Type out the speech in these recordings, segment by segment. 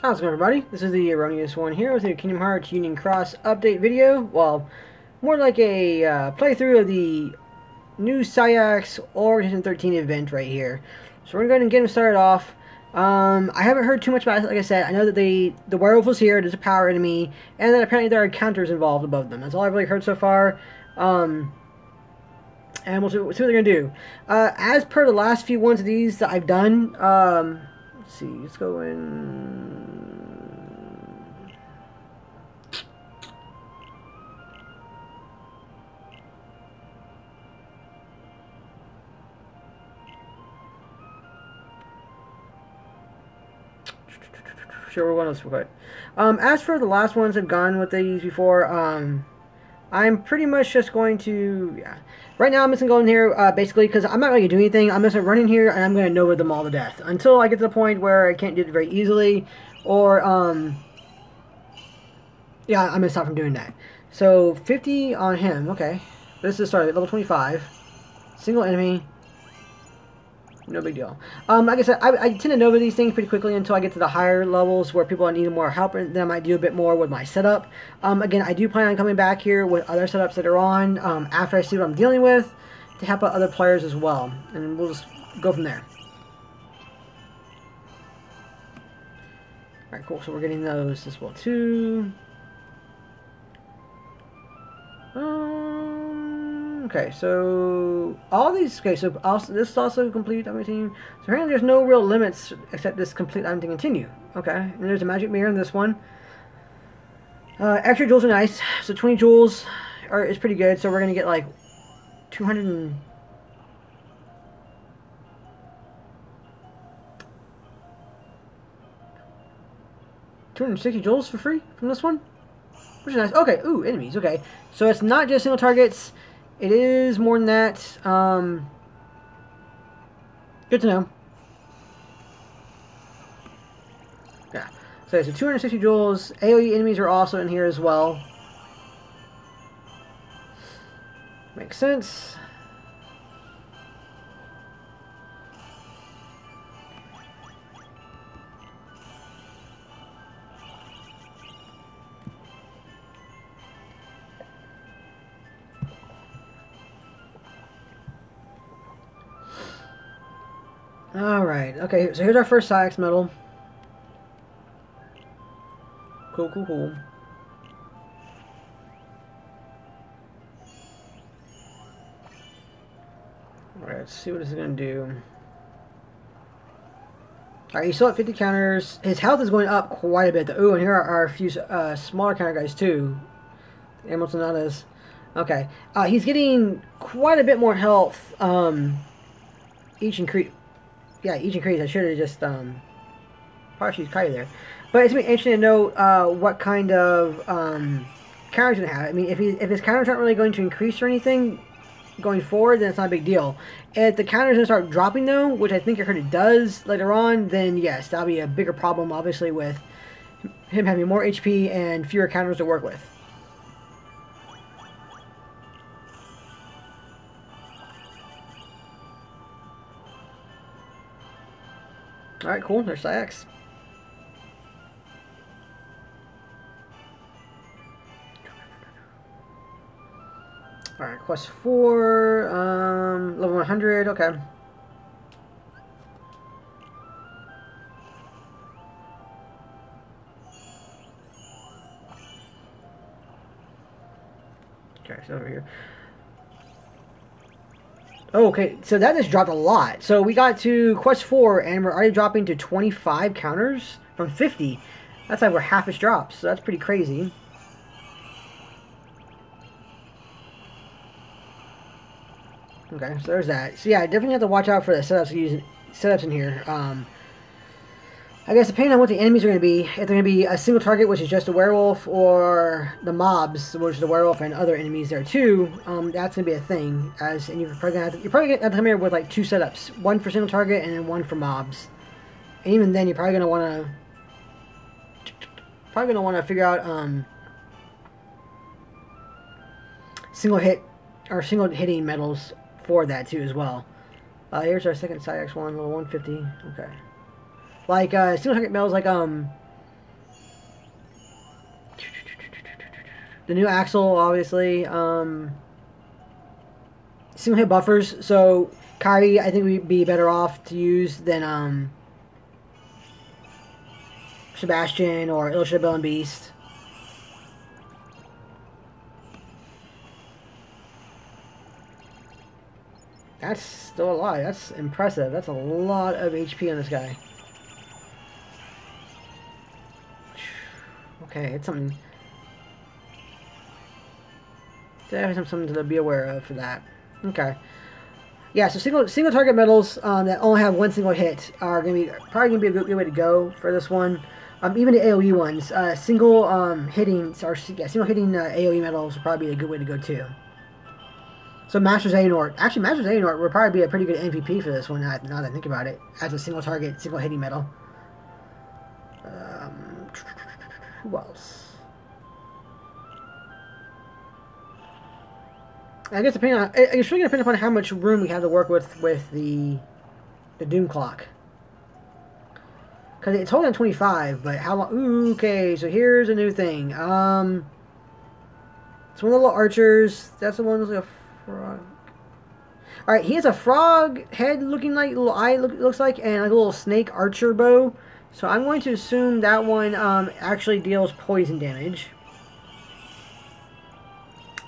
How's it going, everybody? This is the Erroneous One here with the Kingdom Hearts Union Cross update video. Well, more like a playthrough of the new Saix Origin 13 event right here. So we're going to go ahead and get them started off. I haven't heard too much about it, like I said. I know that the werewolf was here, there's a power enemy, and that apparently there are counters involved above them. That's all I've really heard so far. And we'll see what they're going to do. As per the last few ones of these that I've done, let's see, let's go in... Sure, what else we got? As for the last ones I've gone with these before, I'm pretty much just going to, yeah. Right now I'm just going to go in here, basically, because I'm not going to do anything. I'm just going to run in here, and I'm going to know them all to death. Until I get to the point where I can't do it very easily, or, yeah, I'm going to stop from doing that. So, 50 on him, okay. This is, sorry, level 25. Single enemy. No big deal. Like I said, I tend to know these things pretty quickly until I get to the higher levels where people need more help, and then I might do a bit more with my setup. Again, I do plan on coming back here with other setups that are on after I see what I'm dealing with to help out other players as well. And we'll just go from there. Alright, cool. So we're getting those as well, too. Okay, so all these. Okay, so also this is also complete item continue. So apparently there's no real limits except this complete item to continue. Okay, and there's a magic mirror in this one. Extra jewels are nice. So 20 jewels is pretty good. So we're gonna get like 200 and 260 jewels for free from this one, which is nice. Okay, ooh, enemies. Okay, so it's not just single targets. It is more than that. Good to know. Yeah. So 260 jewels. AoE enemies are also in here as well. Makes sense. Alright, okay, so here's our first Saix medal. Cool, cool, cool. Alright, let's see what this is going to do. Alright, he's still at 50 counters. His health is going up quite a bit, though. Ooh, and here are a few smaller counter guys, too. Amiltonadas. Okay. He's getting quite a bit more health each increase. Yeah, each increase. I should have just probably used Kite there. But it's going to be interesting to know what kind of counters he's going to have. I mean, if his counters aren't really going to increase or anything going forward, then it's not a big deal. If the counters going to start dropping, though, which I think I heard it does later on, then yes, that'll be a bigger problem, obviously, with him having more HP and fewer counters to work with. Alright, cool. There's Saix. Alright, quest 4, level 100, okay. Okay, so over here. Oh, okay, so that just dropped a lot. So we got to quest 4, and we're already dropping to 25 counters from 50. That's like where half its drops, so that's pretty crazy. Okay, so there's that. So yeah, I definitely have to watch out for the setups in here. I guess depending on what the enemies are going to be, if they're going to be a single target, which is just a werewolf, or the mobs, which is the werewolf and other enemies there too, that's going to be a thing. And you're probably going to have to come here with like 2 setups, one for single target and then one for mobs. And even then, you're probably going to want to figure out single hitting medals for that too as well. Here's our second Saix one, level 150. Okay. Like, single target medals like, the new Axle, obviously. Single hit buffers. So Kyrie, I think we'd be better off to use than Sebastian or Illustrator and Beast. That's still alive. That's impressive. That's a lot of HP on this guy. Okay, it's something. Definitely something to be aware of for that. Okay. Yeah, so single target medals that only have one single hit are probably gonna be a good way to go for this one. Even the AOE ones, single hitting AOE medals would probably be a good way to go too. So Masters Xehanort, actually Masters Xehanort would probably be a pretty good MVP for this one. Now that I think about it, as a single target, single hitting medal. Who else? I guess it's really gonna depend upon how much room we have to work with the Doom Clock. Because it's holding 25, but how long? Ooh, okay, so here's a new thing. It's one of the little archers. That's the one that's like a frog. Alright, he has a frog head looking like, little eye looks like, and like a little snake archer bow. So I'm going to assume that one actually deals poison damage.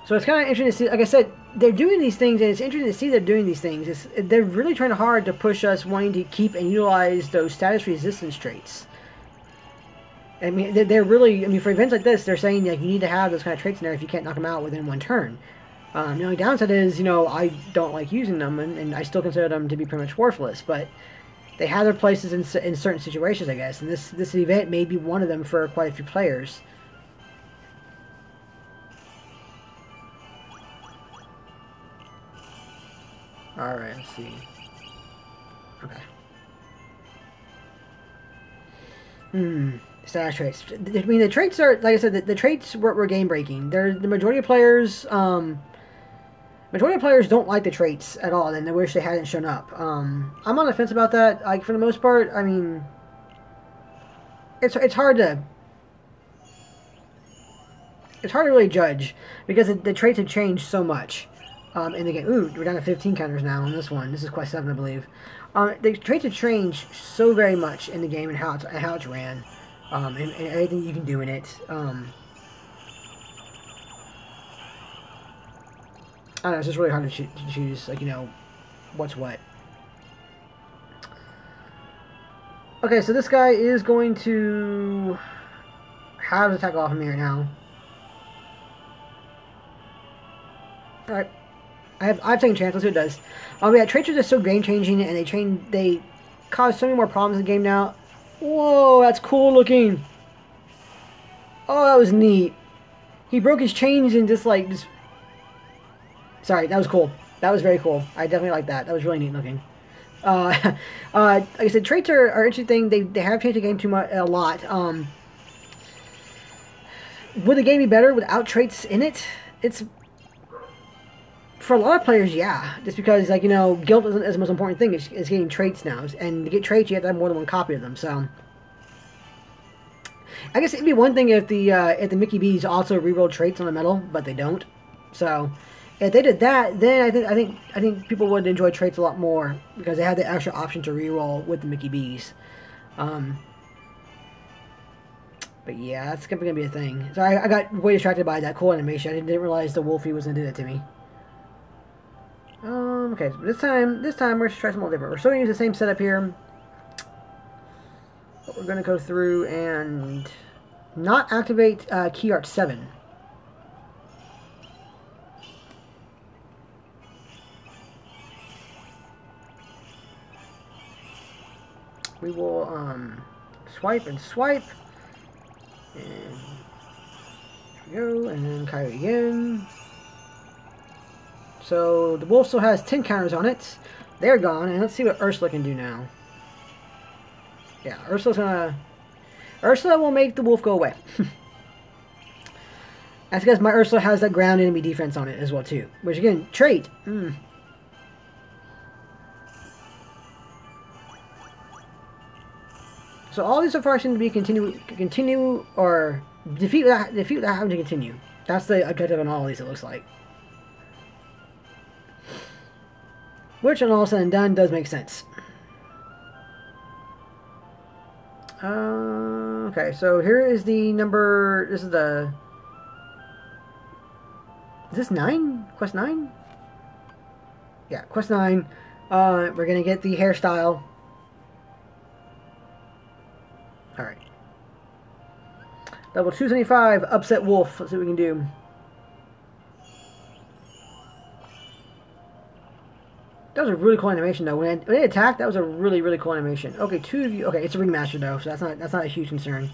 So it's kind of interesting to see. Like I said, they're doing these things, and it's interesting to see they're doing these things. They're really trying hard to push us wanting to keep and utilize those status resistance traits. I mean, they're really. I mean, for events like this, they're saying like you need to have those kind of traits in there if you can't knock them out within one turn. The only downside is, I don't like using them, and I still consider them to be pretty much worthless. But they have their places in certain situations, I guess. And this event may be one of them for quite a few players. Alright, let's see. Okay. Status traits. I mean, the traits are, like I said, the traits were game breaking. The majority of players, don't like the traits at all, and they wish they hadn't shown up. I'm on the fence about that. Like, for the most part, I mean, it's hard to really judge because the traits have changed so much. In the game. Ooh, we're down to 15 counters now on this one. This is quest 7, I believe. The traits have changed so very much in the game and how it's ran, and everything you can do in it. I don't know. It's just really hard to choose, like, what's what. Okay, so this guy is going to have his attack off of me right now. All right. I've taken a chance. Let's see what it does. Yeah, traits are just so game changing, and they cause so many more problems in the game now. Whoa, that's cool looking. Oh, that was neat. He broke his chains and just. Sorry, that was cool. That was very cool. I definitely like that. That was really neat looking. Like I said, traits are interesting. They have changed the game a lot. Would the game be better without traits in it? It's. For a lot of players, yeah. Just because, like, guild isn't the most important thing. It's getting traits now. And to get traits, you have to have more than one copy of them, so. I guess it'd be one thing if the Mickey B's also reroll traits on the medal, but they don't. So, if they did that, then I think people would enjoy traits a lot more because they have the extra option to reroll with the Mickey B's. But yeah, that's gonna be a thing. So I got way distracted by that cool animation. I didn't realize the Wolfie was gonna do that to me. Okay, so this time we're gonna try something a little different. We're still gonna use the same setup here, but we're gonna go through and not activate Key Art 7. We will swipe and swipe, and there we go, and then Kyrie again. So the wolf still has 10 counters on it. They're gone, and let's see what Ursula can do now. Yeah, Ursula will make the wolf go away. That's because my Ursula has that ground enemy defense on it as well too. Which again, trait. So all these so far seem to be continue or defeat without having to continue. That's the objective on all of these, it looks like. Which, when all said and done, does make sense. Okay, so here is the number... This is the... Is this 9? Quest 9? Yeah, quest 9. We're going to get the hairstyle. Alright. Level 275, Upset Wolf. Let's see what we can do. That was a really cool animation, though. When it attacked, that was a really, really cool animation. Okay, 2 of you... Okay, it's a remaster, though, so that's not a huge concern.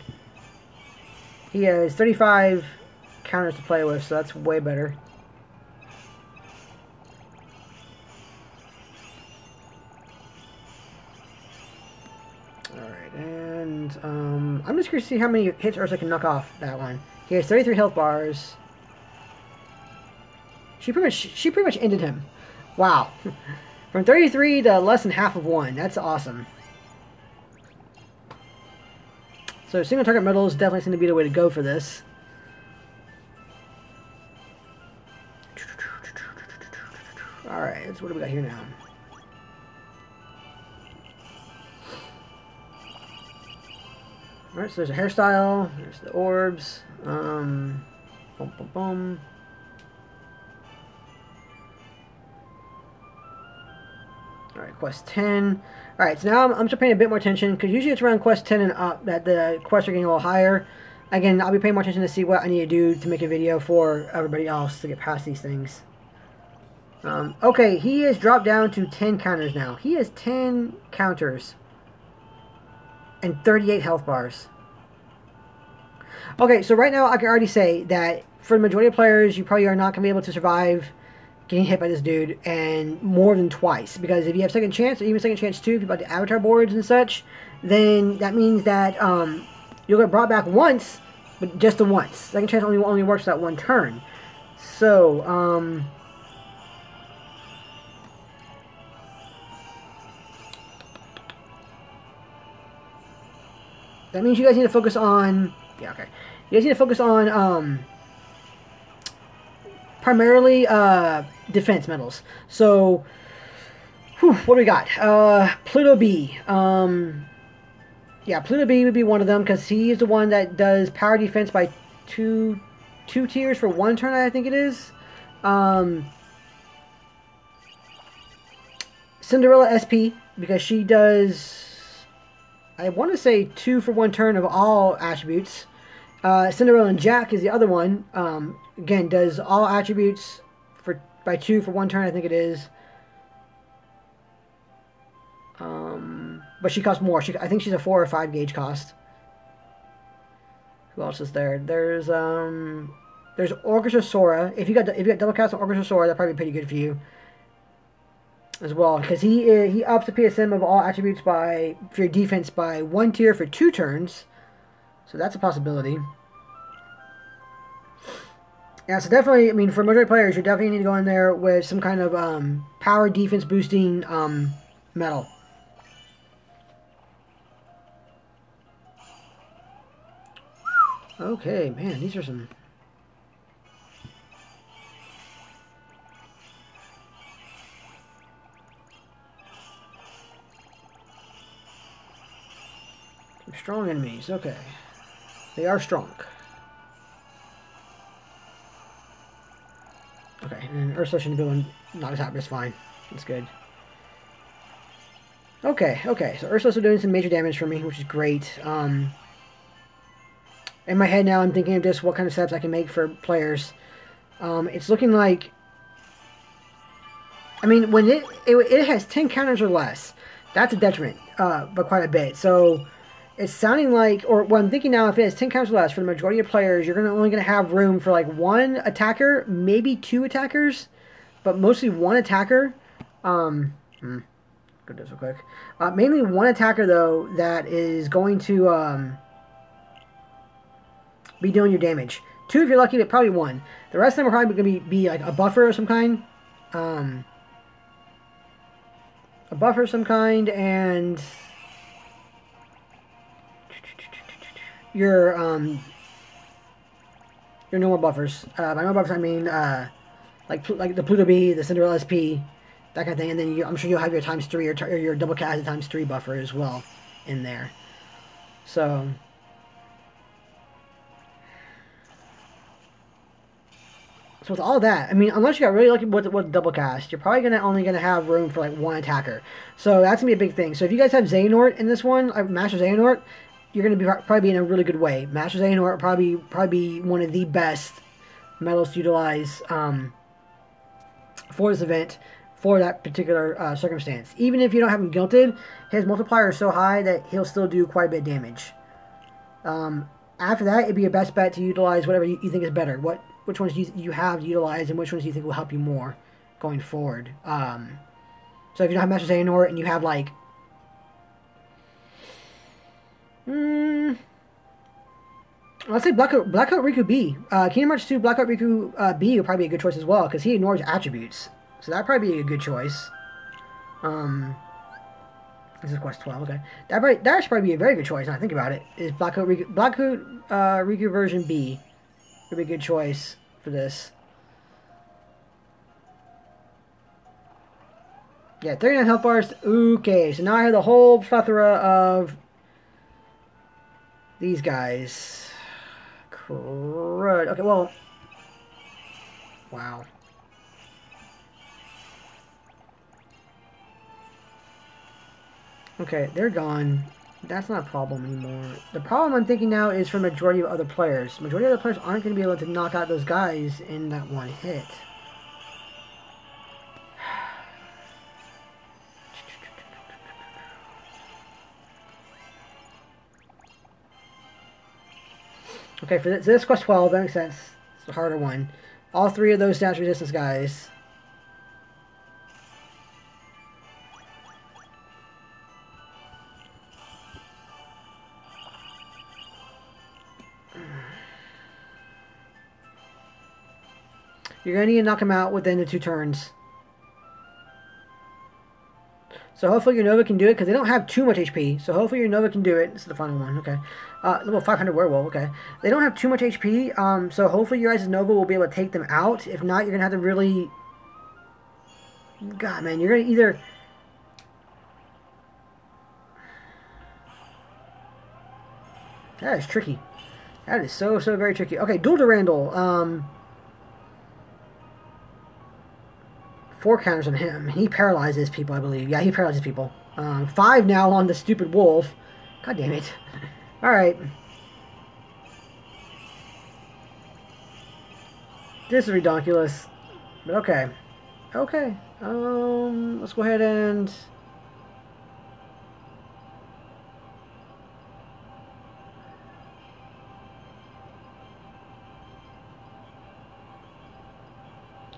He has 35 counters to play with, so that's way better. Alright, and I'm just curious to see how many hits Ursa can knock off that one. He has 33 health bars. She pretty much ended him. Wow. From 33 to less than half of 1. That's awesome. So single target medals definitely seem to be the way to go for this. Alright, so what do we got here now? Alright, so there's a hairstyle, there's the orbs, boom, boom, boom. Alright, quest 10. Alright, so now I'm just paying a bit more attention, because usually it's around quest 10 and up that the quests are getting a little higher. Again, I'll be paying more attention to see what I need to do to make a video for everybody else to get past these things. Okay, he has dropped down to 10 counters now. He has 10 counters and 38 health bars. Okay, so right now I can already say that for the majority of players, you probably are not going to be able to survive getting hit by this dude and more than twice. Because if you have second chance, or even second chance 2, if you're about the avatar boards and such, then that means that you'll get brought back once, but just the once. Second chance only works that one turn. So, that means you guys need to focus on... Yeah, okay. You guys need to focus on, primarily, defense medals. So, what do we got? Pluto B. Yeah, Pluto B would be one of them, because he is the one that does power defense by two tiers for 1 turn, I think it is. Cinderella SP, because she does... I want to say 2 for 1 turn of all attributes. Cinderella and Jack is the other one. Again, does all attributes by 2 for 1 turn, I think it is. But she costs more. I think she's a 4 or 5 gauge cost. Who else is there? There's Orchestra Sora. If you got double cast on Orchestra Sora, that'd probably be pretty good for you as well, because he ups the PSM of all attributes for your defense by 1 tier for 2 turns, so that's a possibility. Yeah, so definitely, I mean, for majority players, you definitely need to go in there with some kind of power defense boosting medal. Okay, man, these are some... strong enemies, okay. They are strong. Okay, and Ursula shouldn't be able to knock us out, but it's fine. That's good. Okay, so Ursula's doing some major damage for me, which is great. In my head now, I'm thinking of just what kind of setups I can make for players. It's looking like... I mean, when it has 10 counters or less, that's a detriment, but quite a bit. So... it's sounding like, or what I'm thinking now, if it has 10 counters or less, for the majority of players, you're only going to have room for like 1 attacker, maybe 2 attackers, but mostly 1 attacker. Go do this real quick. Mainly 1 attacker, though, that is going to be doing your damage. 2 if you're lucky, but probably 1. The rest of them are probably going to be like a buffer of some kind. A buffer of some kind, and... your your normal buffers. By normal buffers, I mean like the Pluto B, the Cinderella SP, that kind of thing. And then I'm sure you'll have your ×3 or your double casted ×3 buffer as well in there. So with all that, I mean, unless you got really lucky with double cast, you're probably only gonna have room for like one attacker. So that's gonna be a big thing. So if you guys have Xehanort in this one, Master Xehanort, you're gonna probably be in a really good way. Master Xehanort probably be one of the best medals to utilize for this event, for that particular circumstance. Even if you don't have him guilted, his multiplier is so high that he'll still do quite a bit of damage. After that, it'd be your best bet to utilize whatever you think is better. Which ones you have to utilize, and which ones you think will help you more going forward. So if you don't have Master Xehanort and you have like, let's say Blackout Riku B. Kingdom Hearts 2 Blackout Riku B would probably be a good choice as well, because he ignores attributes. So that'd probably be a good choice. This is quest 12, okay. That should probably be a very good choice, now I think about it. Is Blackout Riku version B would be a good choice for this. Yeah, 39 health bars. Okay, so now I have the whole plethora of these guys. Crud. Okay, well. Wow. Okay, they're gone. That's not a problem anymore. The problem I'm thinking now is for majority of other players. Majority of other players aren't going to be able to knock out those guys in that one hit. Okay, for this quest 12, that makes sense. It's the harder one. All three of those dash resistance guys. You're going to need to knock him out within the 2 turns. So hopefully your Nova can do it, because they don't have too much HP. So hopefully your Nova can do it. This is the final one, okay. Level 500 Werewolf, okay. They don't have too much HP, so hopefully your guys' Nova will be able to take them out. If not, you're going to have to really... God, man, you're going to either... That is tricky. That is so very tricky. Okay, Duel Durandal. 4 counters on him. He paralyzes people, I believe. Yeah, he paralyzes people. 5 now on the stupid wolf. God damn it. Alright. This is ridiculous. But okay. Okay. Let's go ahead and...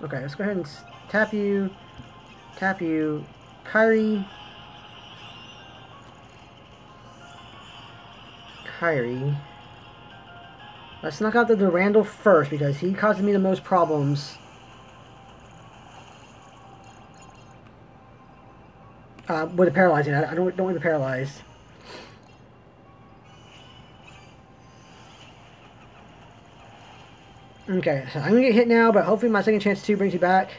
Okay, let's go ahead and tap you, Kyrie. Let's knock out the Durandal first, because he causes me the most problems. With the paralyzing, I don't want to paralyze. Okay, so I'm going to get hit now, but hopefully my second chance 2 brings you back.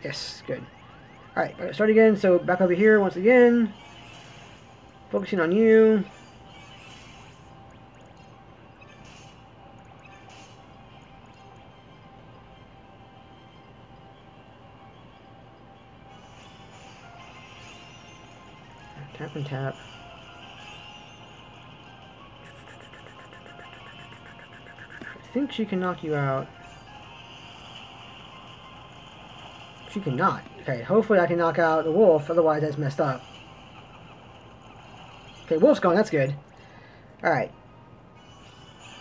Yes, good. Alright, start again, so back over here once again. Focusing on you. Tap and tap. I think she can knock you out. She cannot. Okay, hopefully I can knock out the wolf, otherwise that's messed up. Okay, wolf's gone, that's good. Alright.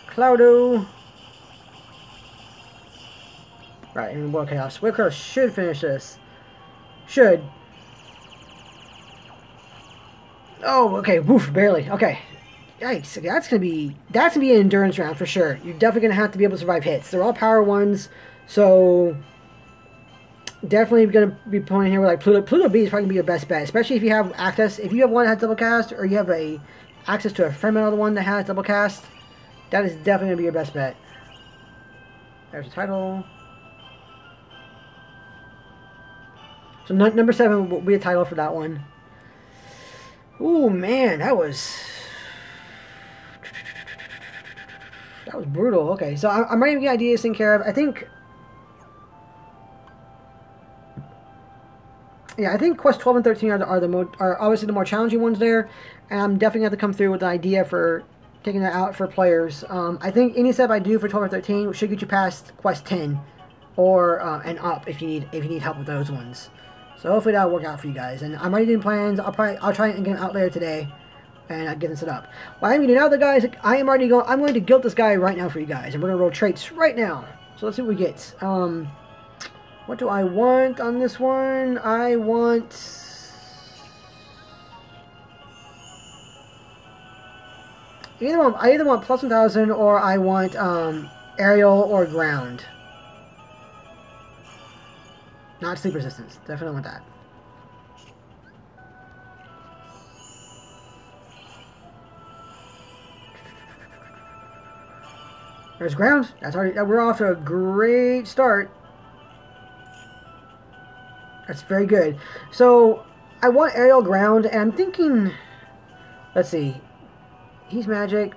Cloudo. Right, and more chaos. Wicker should finish this. Should. Oh, okay, woof, barely. Okay. Yikes, okay, that's gonna be an endurance round for sure. You're definitely gonna have to be able to survive hits. They're all power ones, so definitely gonna be playing here with like Pluto. Pluto B is probably gonna be your best bet, especially if you have access. If you have one that has double cast, or you have a access to a fair amount of the one that has double cast, that is definitely going to be your best bet. There's the title. So number 7 will be a title for that one. Ooh, man, that was brutal. Okay, so I'm ready to get ideas taken care of. I think quest 12 and 13 are obviously the more challenging ones there, and I'm definitely going to have to come through with an idea for taking that out for players. I think any step I do for 12 or 13 should get you past quest 10 or and up if you need help with those ones. So hopefully that'll work out for you guys. And I'm already doing plans. I'll try and get them out later today, and I'll get them set up. Well, I'm going to now, the guys. I'm going to guilt this guy right now for you guys, and we're going to roll traits right now. So let's see what we get. What do I want on this one? I either want plus 1,000 or I want aerial or ground. Not sleep resistance. Definitely want that. There's ground. That's already. We're off to a great start. That's very good. So I want aerial, ground, and I'm thinking. Let's see. He's magic.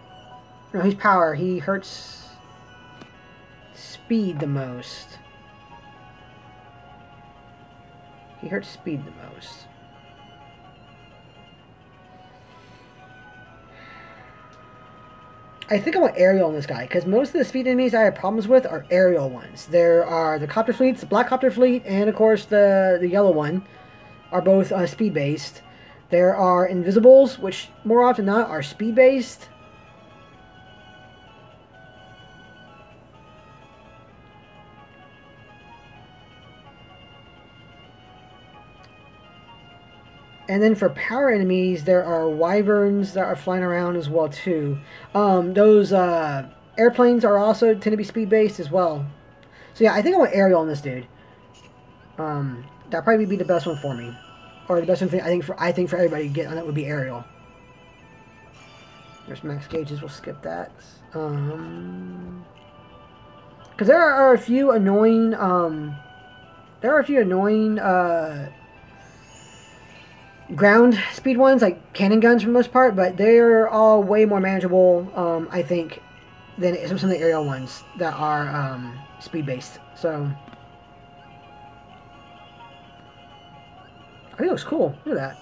No, he's power. He hurts speed the most. He hurts speed the most. I think I want aerial on this guy, because most of the speed enemies I have problems with are aerial ones. There are the copter fleets, the black copter fleet, and of course the yellow one are both speed-based. There are invisibles, which more often than not are speed-based. And then for power enemies, there are wyverns that are flying around as well too. Those airplanes are also tend to be speed-based as well. So yeah, I think I want aerial on this dude. That'd probably be the best one for me, or the best one I think for everybody to get on it would be aerial. There's max gauges. We'll skip that. Because there are a few annoying. Ground speed ones, like cannon guns for the most part, but they're all way more manageable, I think, than some of the aerial ones that are speed-based. So, oh, he looks cool. Look at that.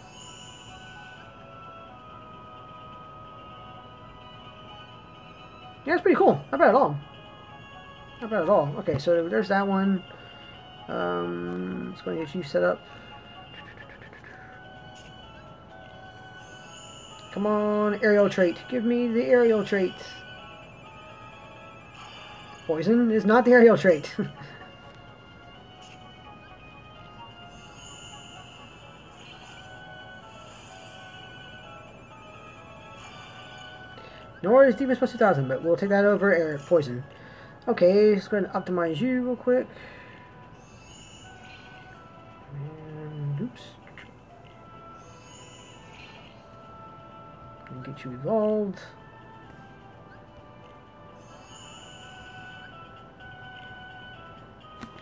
Yeah, it's pretty cool. Not bad at all. Not bad at all. Okay, so there's that one. It's going to get you set up. Come on, aerial trait. Give me the aerial trait. Poison is not the aerial trait. Nor is defense plus 2,000, but we'll take that over air poison. Okay, let's go ahead and optimize you real quick. And oops. And get you evolved.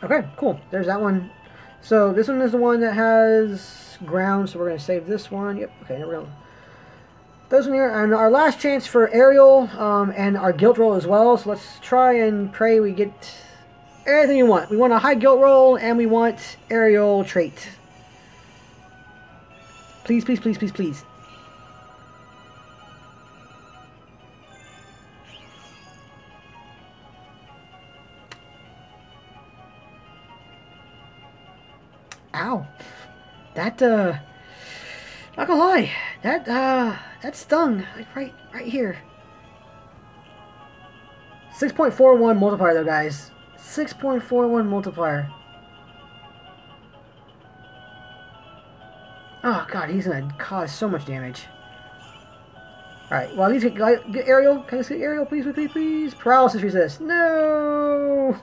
Okay, cool. There's that one. So this one is the one that has ground, so we're going to save this one. Yep, okay, there we go. Those one here, and our last chance for aerial and our guilt roll as well. So let's try and pray we get everything you want. We want a high guilt roll, and we want aerial trait. Please, please, please, please, please. Ow. That, not gonna lie, that stung, like right here. 6.41 multiplier though, guys. 6.41 multiplier. Oh god, he's gonna cause so much damage. Alright, well, at least get aerial. Can I just get aerial, please, please, please? Paralysis resist. No!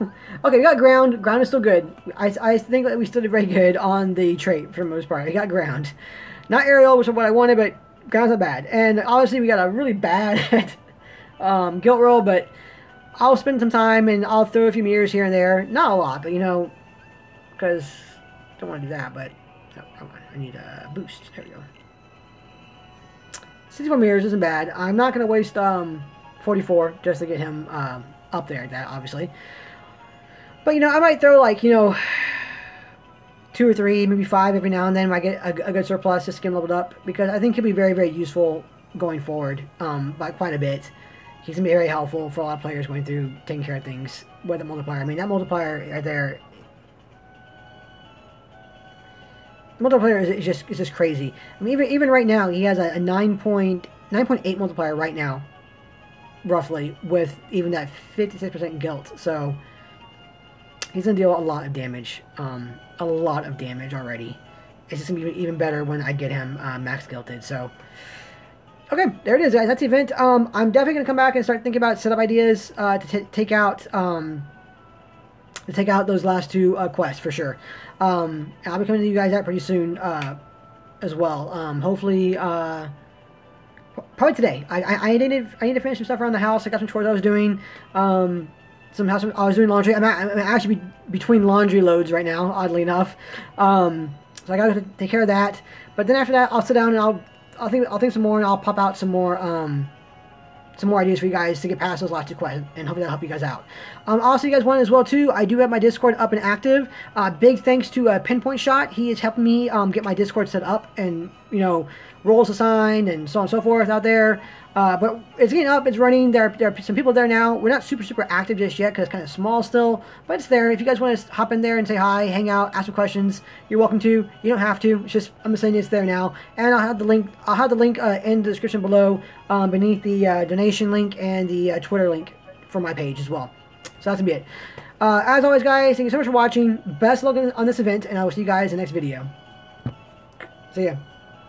Okay, we got ground. Ground is still good. I think that we still did very good on the trait for the most part. We got ground. Not aerial, which is what I wanted, but Ground's not bad. And obviously we got a really bad guilt roll, but I'll spend some time and I'll throw a few mirrors here and there. Not a lot, but you know, because I don't want to do that, but no, come on. I need a boost. There we go. 64 mirrors isn't bad. I'm not going to waste 44 just to get him up there, that obviously. But, you know, I might throw, like, you know, 2 or 3, maybe 5 every now and then when I get a good surplus just to get him leveled up. Because I think he'll be very, very useful going forward by quite a bit. He's going to be very helpful for a lot of players going through taking care of things with the multiplier. I mean, that multiplier right there, the multiplier is just crazy. I mean, even right now, he has a 9.8 multiplier right now, roughly, with even that 56% guilt. So he's going to deal a lot of damage. A lot of damage already. It's just going to be even better when I get him max guilted. So, okay, there it is, guys. That's the event. I'm definitely going to come back and start thinking about setup ideas to take out those last 2 quests for sure. I'll be coming to you guys out pretty soon as well. Hopefully, probably today. I need to finish some stuff around the house. I got some chores I was doing. I was doing laundry. I'm actually between laundry loads right now, oddly enough. So I got to take care of that. But then after that, I'll sit down and I'll think some more, and I'll pop out some more ideas for you guys to get past those last 2 questions, and hopefully that'll help you guys out. Also, you guys want as well too, I do have my Discord up and active. Big thanks to Pinpoint Shot. He is helping me get my Discord set up and, you know, roles assigned and so on and so forth out there. But it's getting up, it's running. There are some people there now. We're not super active just yet because it's kind of small still, but it's there. If you guys want to hop in there and say hi, hang out, ask some questions, you're welcome to. You don't have to. It's just, I'm just saying it's there now. And I'll have the link in the description below, beneath the donation link and the Twitter link for my page as well. So that's gonna be it. As always, guys, thank you so much for watching. Best of luck on this event, and I will see you guys in the next video. See ya.